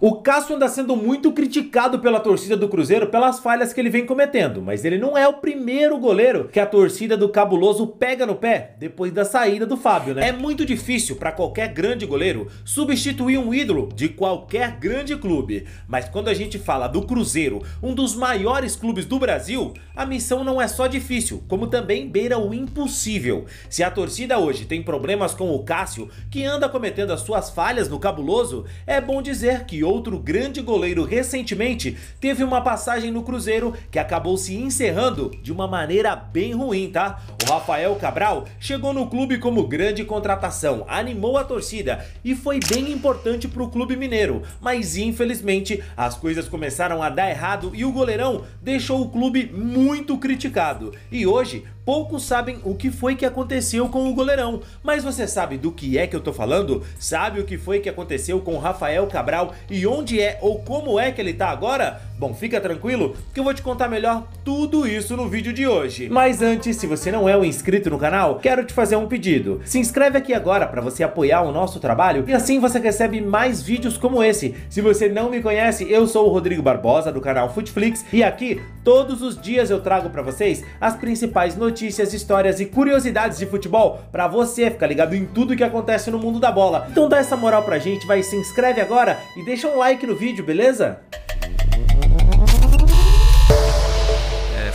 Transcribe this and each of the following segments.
O Cássio anda sendo muito criticado pela torcida do Cruzeiro pelas falhas que ele vem cometendo, mas ele não é o primeiro goleiro que a torcida do Cabuloso pega no pé depois da saída do Fábio, né? É muito difícil para qualquer grande goleiro substituir um ídolo de qualquer grande clube, mas quando a gente fala do Cruzeiro, um dos maiores clubes do Brasil, a missão não é só difícil, como também beira o impossível. Se a torcida hoje tem problemas com o Cássio, que anda cometendo as suas falhas no Cabuloso, é bom dizer que outro grande goleiro recentemente teve uma passagem no Cruzeiro que acabou se encerrando de uma maneira bem ruim, tá? O Rafael Cabral chegou no clube como grande contratação, animou a torcida e foi bem importante para o clube mineiro, mas infelizmente as coisas começaram a dar errado e o goleirão deixou o clube muito criticado. E hoje poucos sabem o que foi que aconteceu com o goleirão, mas você sabe do que é que eu tô falando? Sabe o que foi que aconteceu com o Rafael Cabral e onde é ou como é que ele tá agora? Bom, fica tranquilo que eu vou te contar melhor tudo isso no vídeo de hoje. Mas antes, se você não é um inscrito no canal, quero te fazer um pedido. Se inscreve aqui agora para você apoiar o nosso trabalho e assim você recebe mais vídeos como esse. Se você não me conhece, eu sou o Rodrigo Barbosa do canal Futflix e aqui todos os dias eu trago para vocês as principais notícias, histórias e curiosidades de futebol para você ficar ligado em tudo que acontece no mundo da bola. Então dá essa moral pra gente, vai, se inscreve agora e deixa um like no vídeo, beleza?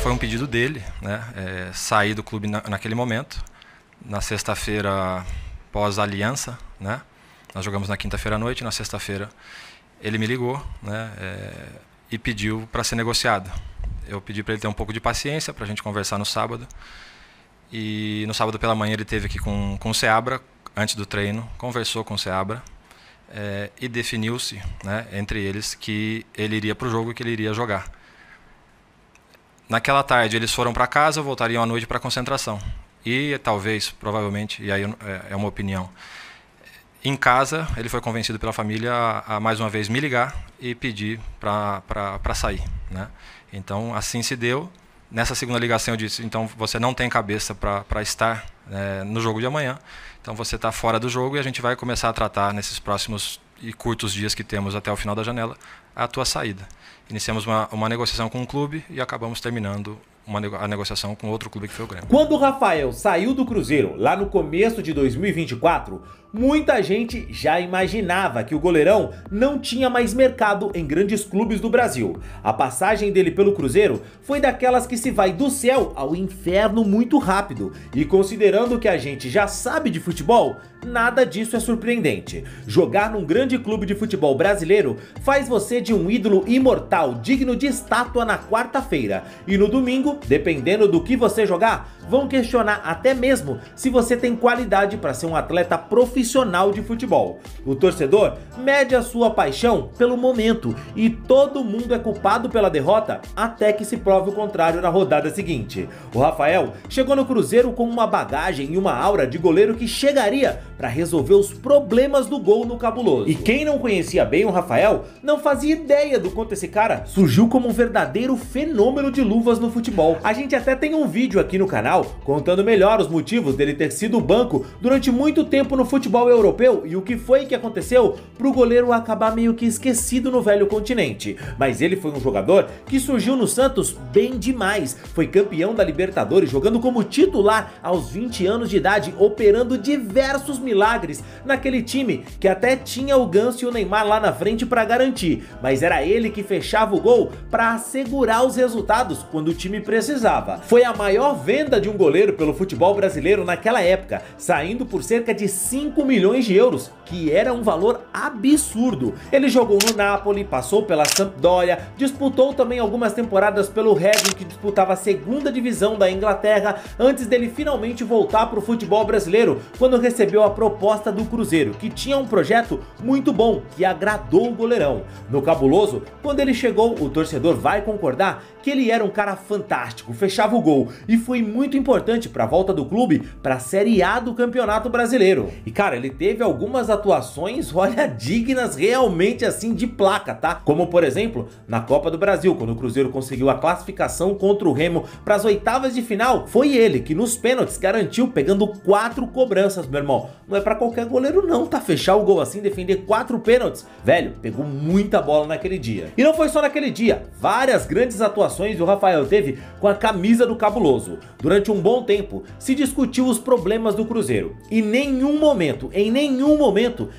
Foi um pedido dele, né? Sair do clube naquele momento. Na sexta-feira, pós-aliança, né? Nós jogamos na quinta-feira à noite, na sexta-feira ele me ligou, né? E pediu para ser negociado. Eu pedi para ele ter um pouco de paciência para a gente conversar no sábado. E no sábado pela manhã ele esteve aqui com o Seabra, antes do treino, conversou com o Seabra e definiu-se, né, entre eles que ele iria para o jogo e que ele iria jogar. Naquela tarde eles foram para casa, voltariam à noite para a concentração. E talvez, provavelmente, e aí é uma opinião, em casa ele foi convencido pela família a mais uma vez me ligar e pedir para sair, né? Então assim se deu. Nessa segunda ligação eu disse, então você não tem cabeça para estar no jogo de amanhã, então você está fora do jogo e a gente vai começar a tratar nesses próximos e curtos dias que temos até o final da janela a tua saída. Iniciamos uma negociação com um clube e acabamos terminando a negociação com outro clube que foi o Grêmio. Quando o Rafael saiu do Cruzeiro lá no começo de 2024, muita gente já imaginava que o goleirão não tinha mais mercado em grandes clubes do Brasil. A passagem dele pelo Cruzeiro foi daquelas que se vai do céu ao inferno muito rápido. E considerando que a gente já sabe de futebol, nada disso é surpreendente. Jogar num grande clube de futebol brasileiro faz você de um ídolo imortal digno de estátua na quarta-feira. E no domingo, dependendo do que você jogar, vão questionar até mesmo se você tem qualidade para ser um atleta profissional de futebol. O torcedor mede a sua paixão pelo momento e todo mundo é culpado pela derrota até que se prove o contrário na rodada seguinte. O Rafael chegou no Cruzeiro com uma bagagem e uma aura de goleiro que chegaria para resolver os problemas do gol no Cabuloso. E quem não conhecia bem o Rafael não fazia ideia do quanto esse cara surgiu como um verdadeiro fenômeno de luvas no futebol. A gente até tem um vídeo aqui no canal contando melhor os motivos dele ter sido banco durante muito tempo no futebol europeu e o que foi que aconteceu pro goleiro acabar meio que esquecido no velho continente. Mas ele foi um jogador que surgiu no Santos bem demais, foi campeão da Libertadores jogando como titular aos 20 anos de idade, operando diversos milagres naquele time que até tinha o Ganso e o Neymar lá na frente para garantir, mas era ele que fechava o gol para assegurar os resultados quando o time precisava. Foi a maior venda de um goleiro pelo futebol brasileiro naquela época, saindo por cerca de 5 milhões de euros, que era um valor absurdo. Ele jogou no Napoli, passou pela Sampdoria, disputou também algumas temporadas pelo Reading, que disputava a segunda divisão da Inglaterra, antes dele finalmente voltar para o futebol brasileiro, quando recebeu a proposta do Cruzeiro, que tinha um projeto muito bom, que agradou o goleirão. No Cabuloso, quando ele chegou, o torcedor vai concordar que ele era um cara fantástico, fechava o gol, e foi muito importante para a volta do clube para a Série A do Campeonato Brasileiro. E cara, ele teve algumas atuações, olha, dignas realmente assim de placa, tá? Como por exemplo, na Copa do Brasil, quando o Cruzeiro conseguiu a classificação contra o Remo para as oitavas de final, foi ele que nos pênaltis garantiu pegando 4 cobranças, meu irmão. Não é para qualquer goleiro não, tá? Fechar o gol assim, defender 4 pênaltis. Velho, pegou muita bola naquele dia. E não foi só naquele dia, várias grandes atuações o Rafael teve com a camisa do Cabuloso. Durante um bom tempo, se discutiu os problemas do Cruzeiro. E em nenhum momento,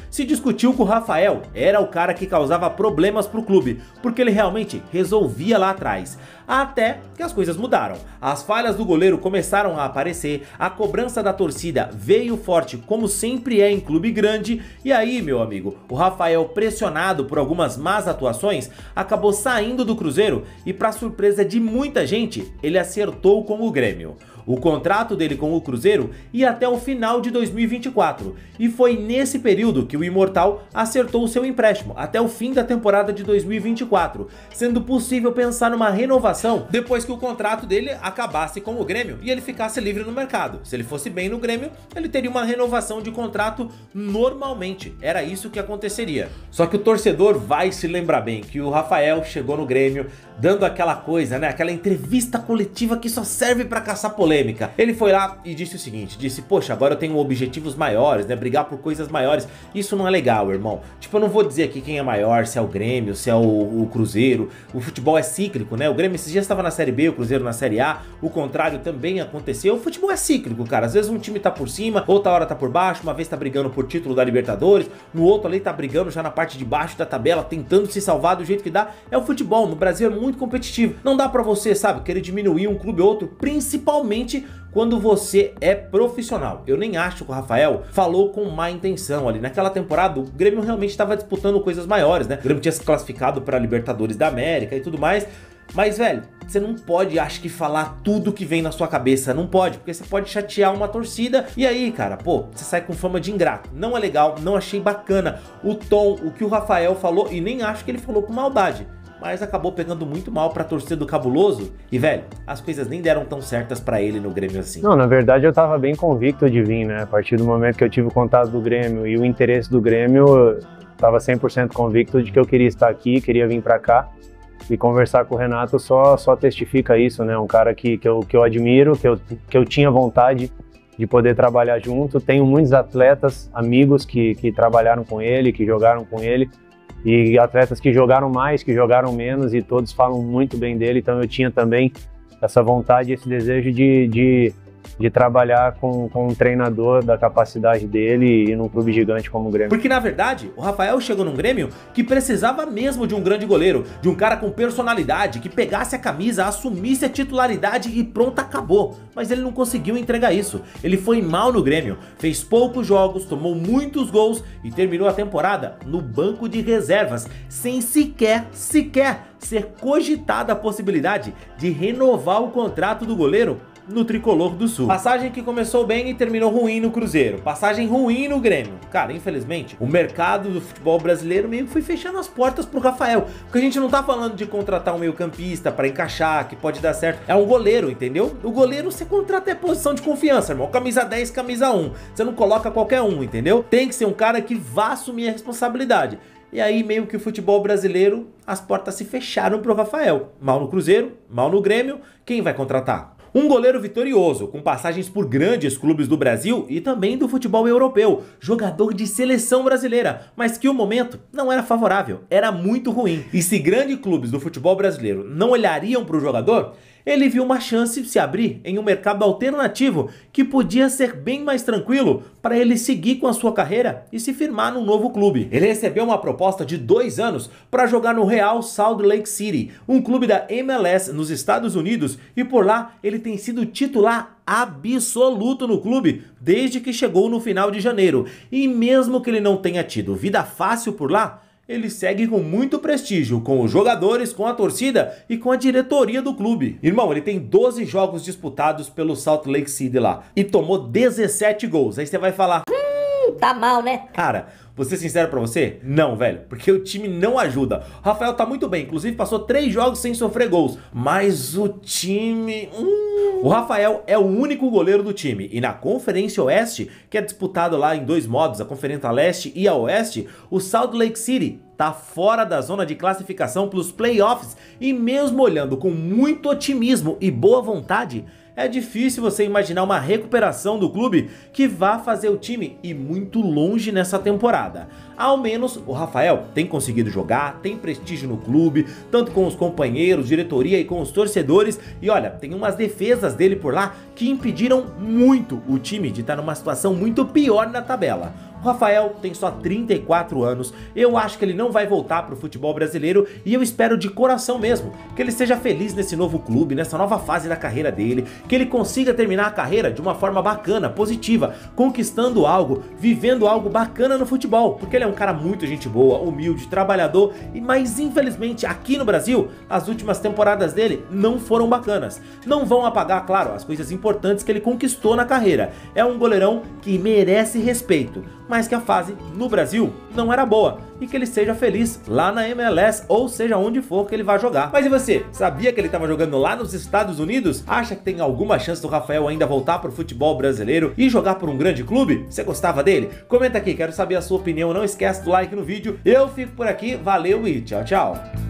se discutiu que o Rafael era o cara que causava problemas pro clube, porque ele realmente resolvia lá atrás. Até que as coisas mudaram. As falhas do goleiro começaram a aparecer, a cobrança da torcida veio forte, como sempre é em clube grande, e aí, meu amigo, o Rafael, pressionado por algumas más atuações, acabou saindo do Cruzeiro e, para surpresa de muita gente, ele acertou com o Grêmio. O contrato dele com o Cruzeiro ia até o final de 2024 e foi nesse período que o Imortal acertou o seu empréstimo até o fim da temporada de 2024, sendo possível pensar numa renovação depois que o contrato dele acabasse com o Grêmio e ele ficasse livre no mercado. Se ele fosse bem no Grêmio, ele teria uma renovação de contrato normalmente, era isso que aconteceria. Só que o torcedor vai se lembrar bem que o Rafael chegou no Grêmio dando aquela coisa, né, aquela entrevista coletiva que só serve pra caçar polêmica. Ele foi lá e disse o seguinte, disse, poxa, agora eu tenho objetivos maiores, né, brigar por coisas maiores. Isso não é legal, irmão. Tipo, eu não vou dizer aqui quem é maior, se é o Grêmio, se é o Cruzeiro. O futebol é cíclico, né, o Grêmio esses dias estava na Série B, o Cruzeiro na Série A, o contrário também aconteceu. O futebol é cíclico, cara, às vezes um time tá por cima, outra hora tá por baixo, uma vez tá brigando por título da Libertadores, no outro ali tá brigando já na parte de baixo da tabela, tentando se salvar do jeito que dá. É o futebol, no Brasil é muito competitivo. Não dá pra você, sabe, querer diminuir um clube ou outro, principalmente quando você é profissional. Eu nem acho que o Rafael falou com má intenção ali. Naquela temporada, o Grêmio realmente estava disputando coisas maiores, né? O Grêmio tinha se classificado para a Libertadores da América e tudo mais. Mas, velho, você não pode, acho que, falar tudo que vem na sua cabeça. Não pode, porque você pode chatear uma torcida. E aí, cara, pô, você sai com fama de ingrato. Não é legal, não achei bacana o tom, o que o Rafael falou. E nem acho que ele falou com maldade, mas acabou pegando muito mal pra torcida do Cabuloso. E, velho, as coisas nem deram tão certas pra ele no Grêmio assim. Não, na verdade eu tava bem convicto de vir, né? A partir do momento que eu tive o contato do Grêmio e o interesse do Grêmio, eu tava 100% convicto de que eu queria estar aqui, queria vir pra cá. E conversar com o Renato só testifica isso, né? Um cara que eu admiro, que eu tinha vontade de poder trabalhar junto. Tenho muitos atletas, amigos que trabalharam com ele, que jogaram com ele. E atletas que jogaram mais, que jogaram menos, e todos falam muito bem dele. Então eu tinha também essa vontade, esse desejo de trabalhar com um treinador da capacidade dele e num clube gigante como o Grêmio. Porque na verdade, o Rafael chegou num Grêmio que precisava mesmo de um grande goleiro, de um cara com personalidade, que pegasse a camisa, assumisse a titularidade e pronto, acabou. Mas ele não conseguiu entregar isso. Ele foi mal no Grêmio, fez poucos jogos, tomou muitos gols e terminou a temporada no banco de reservas, sem sequer ser cogitada a possibilidade de renovar o contrato do goleiro no Tricolor do Sul. Passagem que começou bem e terminou ruim no Cruzeiro. Passagem ruim no Grêmio. Cara, infelizmente, o mercado do futebol brasileiro meio que foi fechando as portas pro Rafael. Porque a gente não tá falando de contratar um meio-campista pra encaixar, que pode dar certo. É um goleiro, entendeu? O goleiro você contrata é posição de confiança, irmão. Camisa 10, camisa 1. Você não coloca qualquer um, entendeu? Tem que ser um cara que vá assumir a responsabilidade. E aí meio que o futebol brasileiro, as portas se fecharam pro Rafael. Mal no Cruzeiro, mal no Grêmio, quem vai contratar? Um goleiro vitorioso, com passagens por grandes clubes do Brasil e também do futebol europeu, jogador de seleção brasileira, mas que o momento não era favorável, era muito ruim. E se grandes clubes do futebol brasileiro não olhariam para o jogador, ele viu uma chance se abrir em um mercado alternativo que podia ser bem mais tranquilo para ele seguir com a sua carreira e se firmar num novo clube. Ele recebeu uma proposta de 2 anos para jogar no Real Salt Lake City, um clube da MLS nos Estados Unidos, e por lá ele tem sido titular absoluto no clube desde que chegou no final de janeiro. E mesmo que ele não tenha tido vida fácil por lá, ele segue com muito prestígio, com os jogadores, com a torcida e com a diretoria do clube. Irmão, ele tem 12 jogos disputados pelo Salt Lake City lá e tomou 17 gols. Aí você vai falar, tá mal, né? Cara, vou ser sincero pra você, não, velho, porque o time não ajuda. O Rafael tá muito bem, inclusive passou 3 jogos sem sofrer gols, mas o time... O Rafael é o único goleiro do time, e na Conferência Oeste, que é disputado lá em 2 modos, a Conferência Leste e a Oeste, o Salt Lake City tá fora da zona de classificação para os playoffs, e mesmo olhando com muito otimismo e boa vontade, é difícil você imaginar uma recuperação do clube que vá fazer o time ir muito longe nessa temporada. Ao menos o Rafael tem conseguido jogar, tem prestígio no clube, tanto com os companheiros, diretoria e com os torcedores, e olha, tem umas defesas dele por lá que impediram muito o time de estar numa situação muito pior na tabela. O Rafael tem só 34 anos, eu acho que ele não vai voltar para o futebol brasileiro e eu espero de coração mesmo que ele seja feliz nesse novo clube, nessa nova fase da carreira dele, que ele consiga terminar a carreira de uma forma bacana, positiva, conquistando algo, vivendo algo bacana no futebol, porque ele é um cara muito gente boa, humilde, trabalhador, mas infelizmente aqui no Brasil as últimas temporadas dele não foram bacanas. Não vão apagar, claro, as coisas importantes que ele conquistou na carreira. É um goleirão que merece respeito, mas que a fase no Brasil não era boa, e que ele seja feliz lá na MLS, ou seja onde for que ele vai jogar. Mas e você? Sabia que ele estava jogando lá nos Estados Unidos? Acha que tem alguma chance do Rafael ainda voltar para o futebol brasileiro e jogar por um grande clube? Você gostava dele? Comenta aqui, quero saber a sua opinião, não esquece do like no vídeo. Eu fico por aqui, valeu e tchau, tchau.